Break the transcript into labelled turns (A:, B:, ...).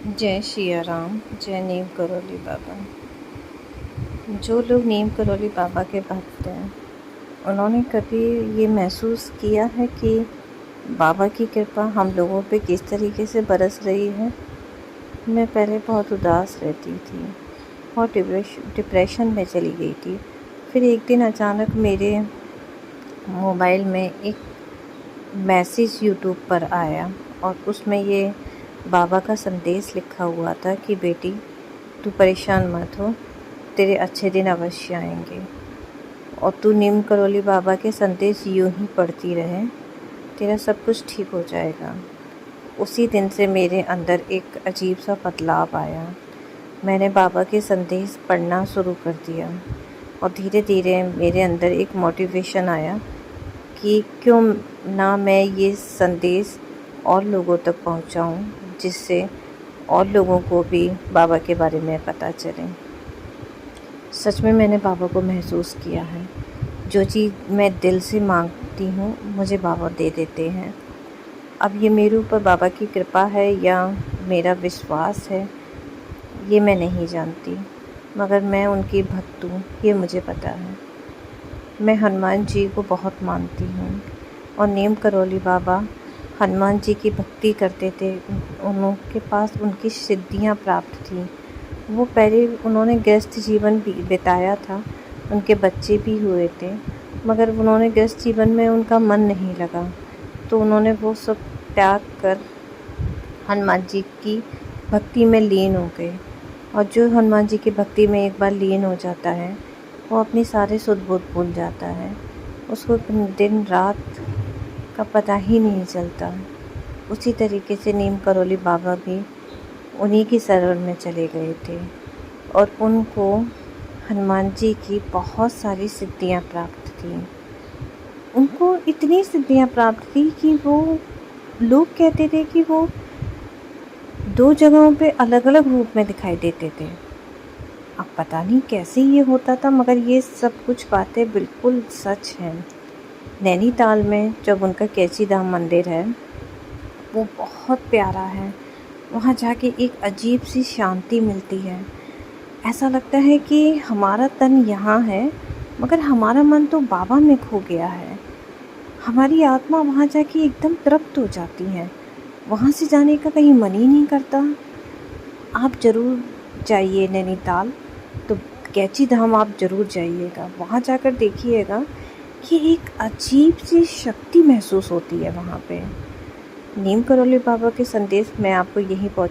A: जय सिया राम, जय नीम करोली बाबा। जो लोग नीम करोली बाबा के भक्त हैं, उन्होंने कभी ये महसूस किया है कि बाबा की कृपा हम लोगों पे किस तरीके से बरस रही है। मैं पहले बहुत उदास रहती थी, बहुत डिप्रेशन में चली गई थी। फिर एक दिन अचानक मेरे मोबाइल में एक मैसेज यूट्यूब पर आया और उसमें ये बाबा का संदेश लिखा हुआ था कि बेटी, तू परेशान मत हो, तेरे अच्छे दिन अवश्य आएंगे और तू नीम करोली बाबा के संदेश यूं ही पढ़ती रहे, तेरा सब कुछ ठीक हो जाएगा। उसी दिन से मेरे अंदर एक अजीब सा बदलाव आया। मैंने बाबा के संदेश पढ़ना शुरू कर दिया और धीरे धीरे मेरे अंदर एक मोटिवेशन आया कि क्यों ना मैं ये संदेश और लोगों तक पहुंचाऊं, जिससे और लोगों को भी बाबा के बारे में पता चले। सच में मैंने बाबा को महसूस किया है। जो चीज़ मैं दिल से मांगती हूँ मुझे बाबा दे देते हैं। अब ये मेरे ऊपर बाबा की कृपा है या मेरा विश्वास है, ये मैं नहीं जानती, मगर मैं उनकी भक्त हूँ, ये मुझे पता है। मैं हनुमान जी को बहुत मानती हूँ और नीम करोली बाबा हनुमान जी की भक्ति करते थे। उनके पास उनकी सिद्धियाँ प्राप्त थीं। वो पहले उन्होंने गृहस्थ जीवन भी बिताया था, उनके बच्चे भी हुए थे, मगर उन्होंने गृहस्थ जीवन में उनका मन नहीं लगा, तो उन्होंने वो सब त्याग कर हनुमान जी की भक्ति में लीन हो गए। और जो हनुमान जी की भक्ति में एक बार लीन हो जाता है, वो अपनी सारे सुध बुध भूल जाता है, उसको दिन रात का पता ही नहीं चलता। उसी तरीके से नीम करोली बाबा भी उन्हीं की शरण में चले गए थे और उनको हनुमान जी की बहुत सारी सिद्धियां प्राप्त थीं। उनको इतनी सिद्धियां प्राप्त थी कि वो लोग कहते थे कि वो 2 जगहों पे अलग अलग रूप में दिखाई देते थे। अब पता नहीं कैसे ये होता था, मगर ये सब कुछ बातें बिल्कुल सच हैं। नैनीताल में जब उनका कैची धाम मंदिर है, वो बहुत प्यारा है। वहाँ जाके एक अजीब सी शांति मिलती है। ऐसा लगता है कि हमारा तन यहाँ है, मगर हमारा मन तो बाबा में खो गया है। हमारी आत्मा वहाँ जाके एकदम तृप्त हो जाती है। वहाँ से जाने का कहीं मन ही नहीं करता। आप ज़रूर जाइए नैनीताल, तो कैची धाम आप ज़रूर जाइएगा। वहाँ जाकर देखिएगा कि एक अजीब सी शक्ति महसूस होती है वहाँ पे। नीम करोली बाबा के संदेश मैं आपको यहीं